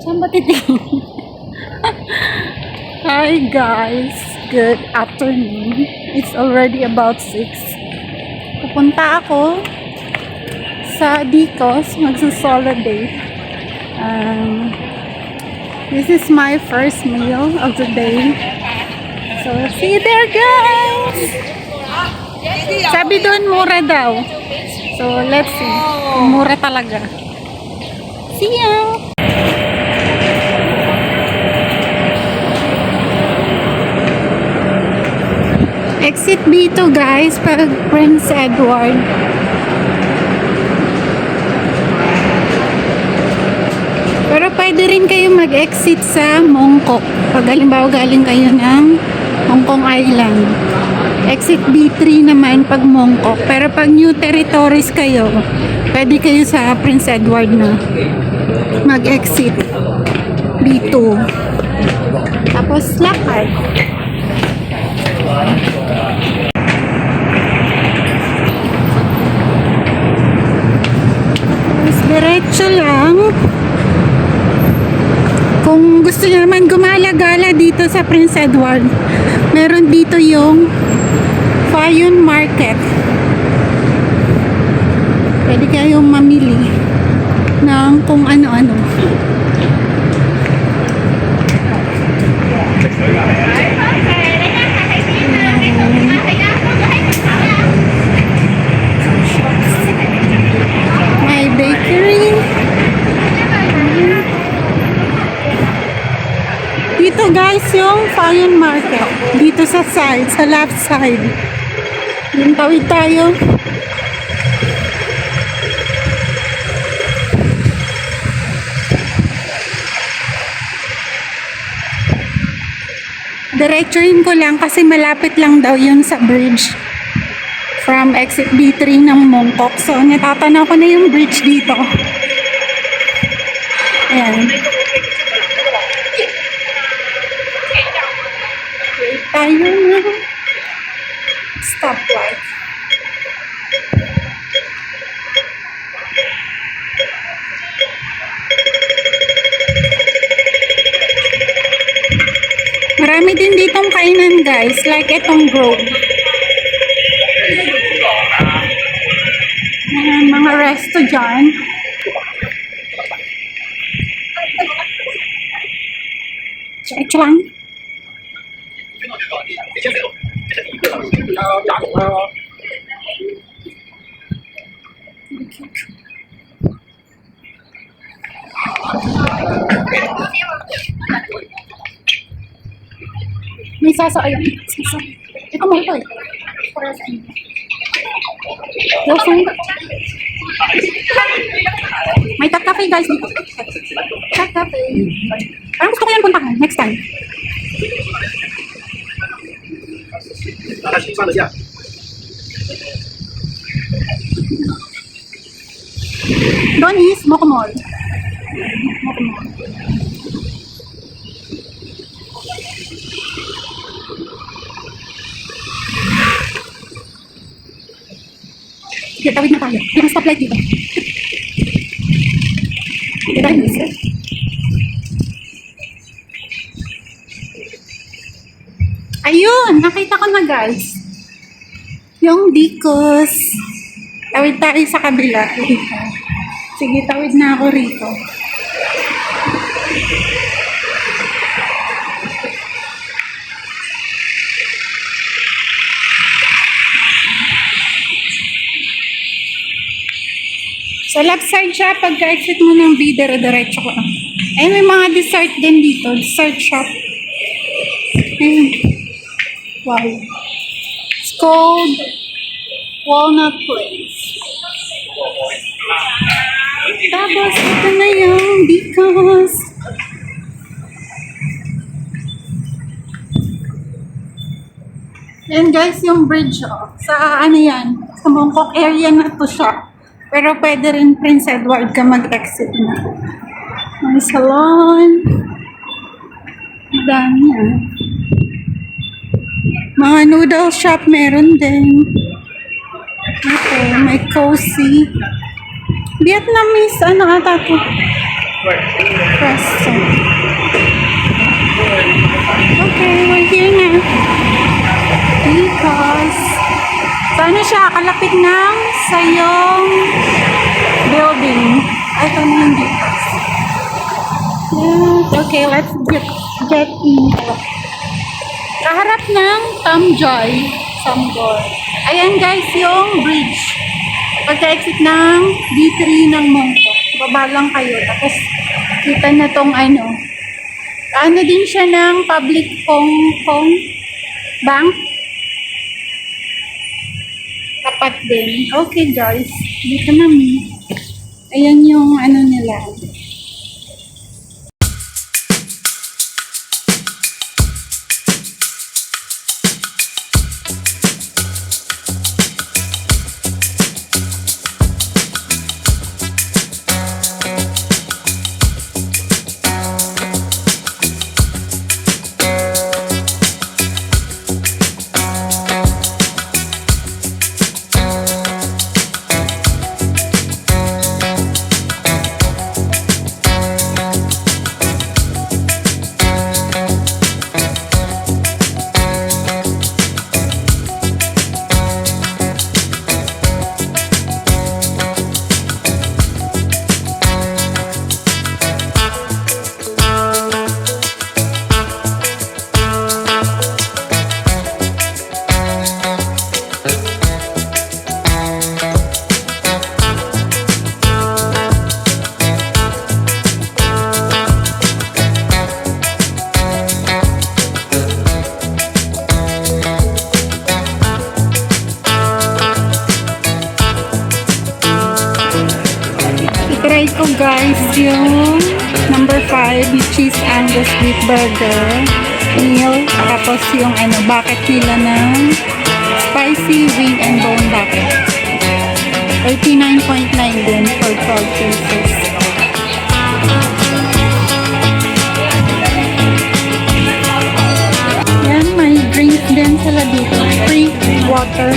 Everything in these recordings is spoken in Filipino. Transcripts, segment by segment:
Saan ba titingin? Hi guys, good afternoon. It's already about 6. Pupunta ako sa Dicos, magsusolo day. This is my first meal of the day. So, see you there guys! Sabi doon mura daw. So, let's see. Mura talaga. See ya! Exit B2 guys, pag Prince Edward. Pero pwede rin kayo mag-exit sa Mongkok. Pag halimbawa galing kayo ng Hong Kong Island. Exit B3 naman pag Mongkok. Pero pag New Territories kayo, pwede kayo sa Prince Edward na mag-exit B2. Tapos lakad. Diretso lang. Kung gusto niyo naman gumala-gala dito sa Prince Edward, meron dito yung Fayon Market. Pwede kayong mamili ng kung ano-ano. May bakery. Dito guys yung Fayon Market. Dito sa side, sa left side. Yung tawid tayo. Diretsuhin ko lang kasi malapit lang daw yun sa bridge. From exit B3 ng Mongkok. So, natatanaw ko na yung bridge dito. Ayan. Wait tayo na. Stoplight. Marami din ditong kainan guys. Like itong Grove. Mga resto dyan. Check lang. May sasa ayun. Sasa. Ito mo ito eh. Para sa inyo. May Tap Cafe guys dito. Tap Cafe. Parang gusto ko yan puntahan next time. Doon is Moko Mall. Moko Mall. Sige, tawid na tayo. May stoplight dito. Did I miss it? Ayun! Nakita ko na guys. Yung Dicos. Tawid tayo sa kabila. Dito. Sige, tawid na ako rito. Sa left side siya, pagka-exit mo ng B, diretso ko. Ay, may mga dessert din dito. Dessert shop. Ayun. Wow. It's called Walnut Place. Tapos, ito na yung Dicos. Yan guys, yung bridge. Oh. Sa ano yan? Sa Mongkok area na to siya. Pero pwede rin Prince Edward ka mag-exit na. May salon. Dami yan. Mga noodle shop meron din. Okay, may cozy. Vietnamese, ano ata to? Presto. Okay, we're here na. Because, so ano siya, kalapit ng Sayong building. Ay, ito na yung details. Yeah, okay, let's get in. Kaharap ng Tamjoy, Samgor. Ayan guys, yung bridge. Pagka-exit ng D3 ng Mongkok. Baba lang kayo. Tapos, kita na tong ano. Ano din siya ng public Hong Kong bank. Tapat din. Okay guys, dito namin. Ayan yung ano nila. Try ko guys yung number 5, yung cheese Angus beef burger meal, tapos yung ano, bucket nila ng spicy wing and bone bucket. 39.9 din for 12 pieces. Yan, may drinks din sila dito, free water.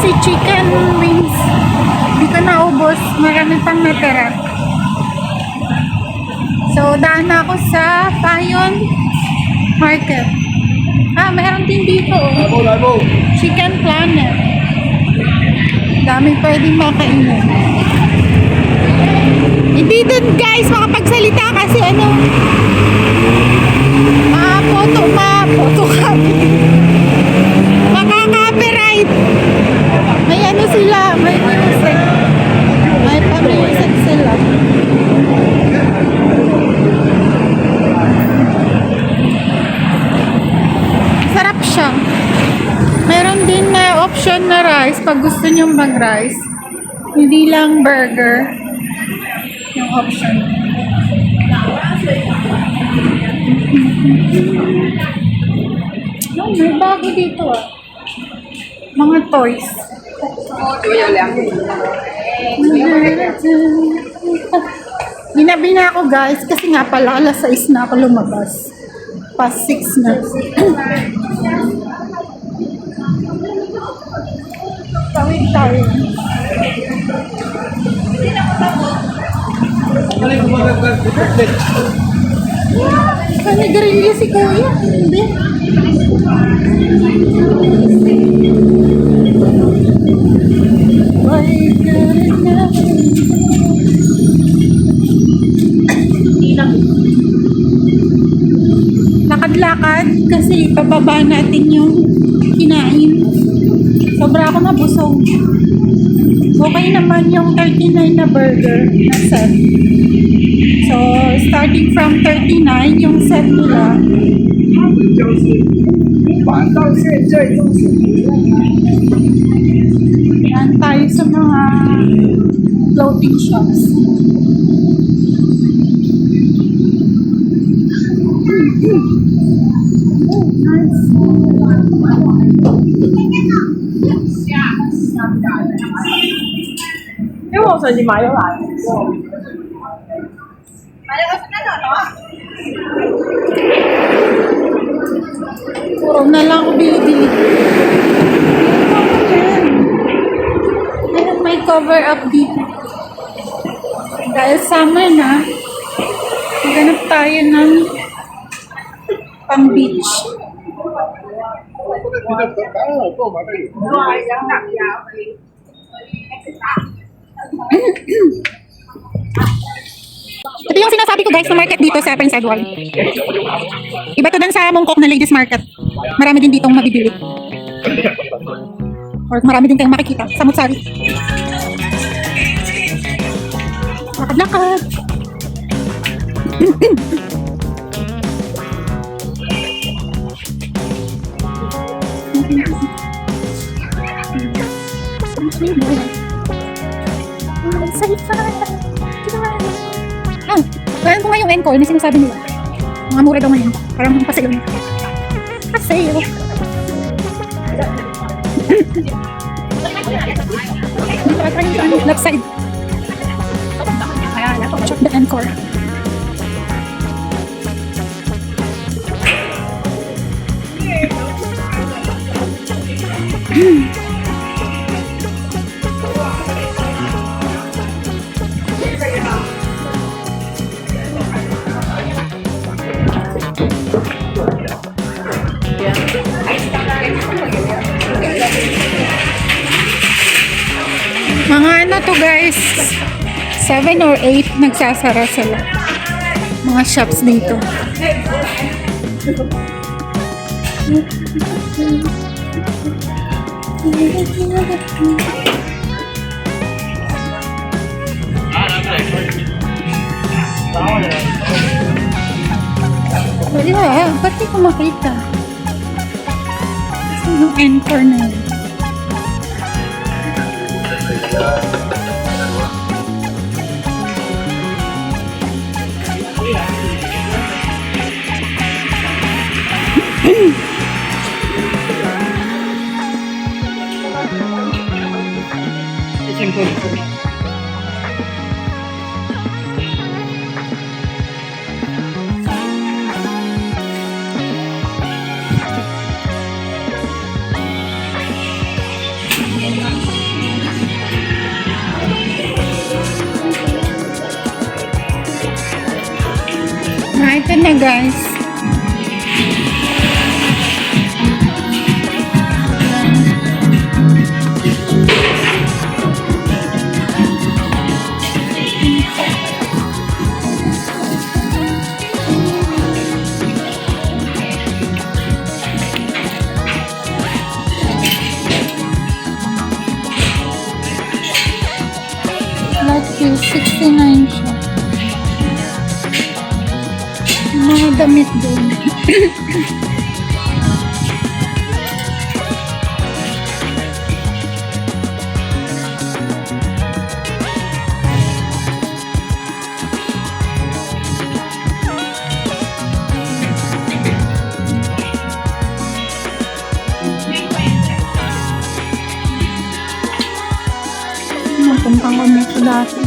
Kasi chicken wings, hindi ko naubos. Marami pang natira. So, daan na ako sa Payon Market. Meron din dito. Chicken Planet. Dami pwedeng makainin. Hindi dun guys makapagsalita kasi photo copy. Makaka-copyright. May sila, may music. May pa-music sila. Sarap siya. Meron din na option na rice pag gusto nyo mag-rice. Hindi lang burger yung option. May bago dito mga toys. Ginabi na ako guys kasi nga pala alas 6 na ako lumabas. Past 6 na. Tawid tayo. Nagrilyo si Kuya. Hindi. Lakad-lakad kasi pababa natin yung kinain. Sobra ako nabusog. Okay naman yung 39 na burger na set. So, starting from 39, yung set nila. Yan tayo sa mga clothing shops. Puro na lang ako bili-bili. Ayun, may cover up dito. Dahil summer na, maghanap tayo ng pang beach. Ito yung sinasabi ko guys na market dito sa Prince Edward. Iba to dun sa Mongkok na ladies market. Marami din ditong mabibili. Or marami din kayong makikita sa Mutsari. Lakad-lakad. Kaya ko nga yung encore na sinasabi nila. Mga mura daw ngayon. Parang pasayo na. Pasayo. Left side. Check the encore. Mga ano to guys, 7 or 8 nagsasara sila. Mga shops dito. Wala, ba't di ko makita? Kasi yung encore na yun. guys. Like this, 69 siya. Mga damit doon. Napuntang kami sa dati.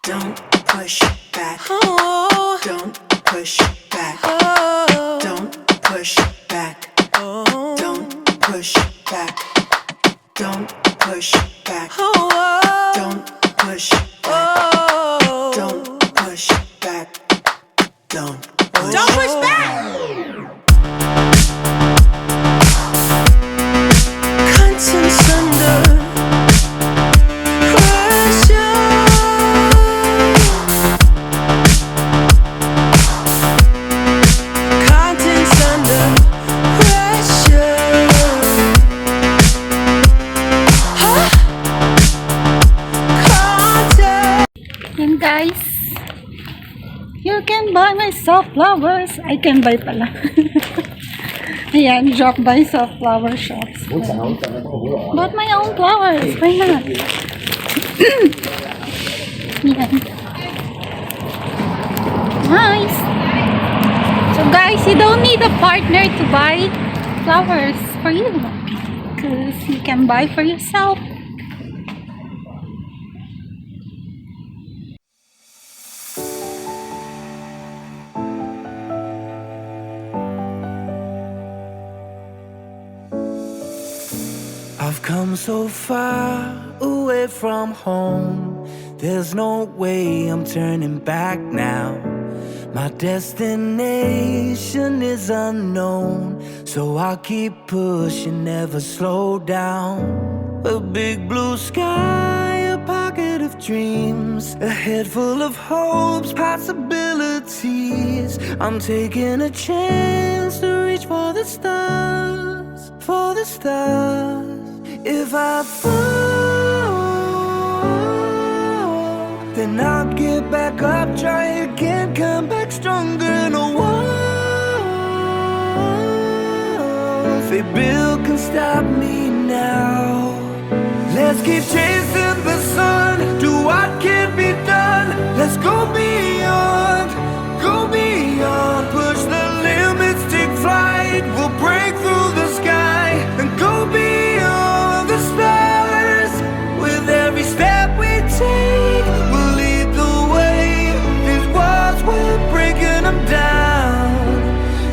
Don't push back. Oh. Don't push back. Oh. Don't push back. Oh. Don't push back. Don't push back. Oh. Don't push back. Oh. Don't push back. Don't push back. Conscience under pressure. Contents under pressure. Huh? Content. And guys, you can buy myself flowers. I can buy pala. Ayan, drop by sa flower shops. Bought my own flowers. Why not? Yan. Nice. So guys, you don't need a partner to buy flowers for you. Because you can buy for yourself. I've come so far away from home. There's no way I'm turning back now. My destination is unknown, so I'll keep pushing, never slow down. A big blue sky, a pocket of dreams, a head full of hopes, possibilities. I'm taking a chance to reach for the stars, for the stars. If I fall, then I'll get back up, try again, come back stronger. No walls they build can stop me now. Let's keep chasing the sun, do what can be done. Let's go beyond, push the limits, take flight. We'll break through the sky and go beyond the stars. With every step we take, we'll lead the way. These walls, we're breaking them down,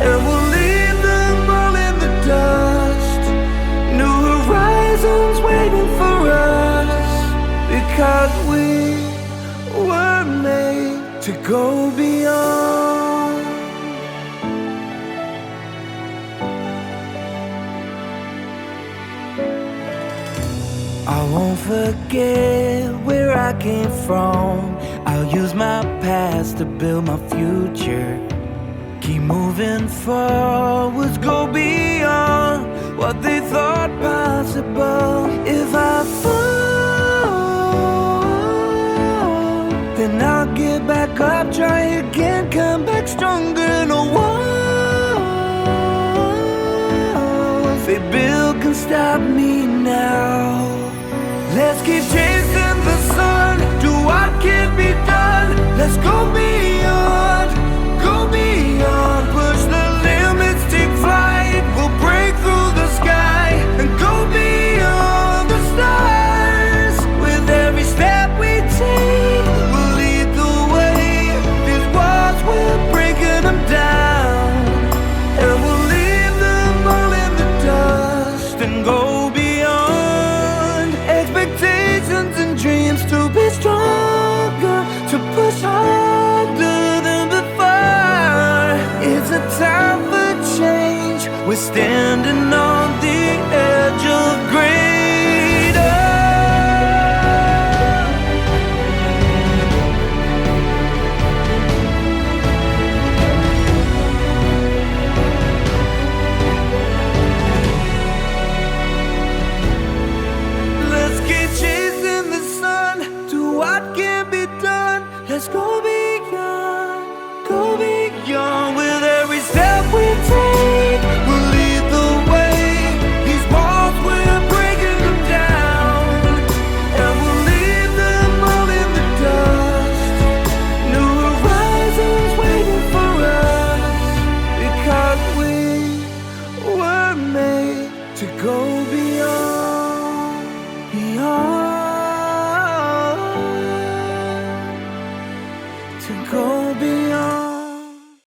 and we'll leave them all in the dust. New horizons waiting for us, because we were made to go beyond. I won't forget where I came from. I'll use my past to build my future. Keep moving forwards, go beyond what they thought possible. If I fall, then I'll get back up, try again, come back stronger. No walls they build can stop me now. Let's keep chasing the sun, do what can be done. Let's go beyond, push the limits, take flight. We'll break through the sky and go beyond the stars. With every step standing on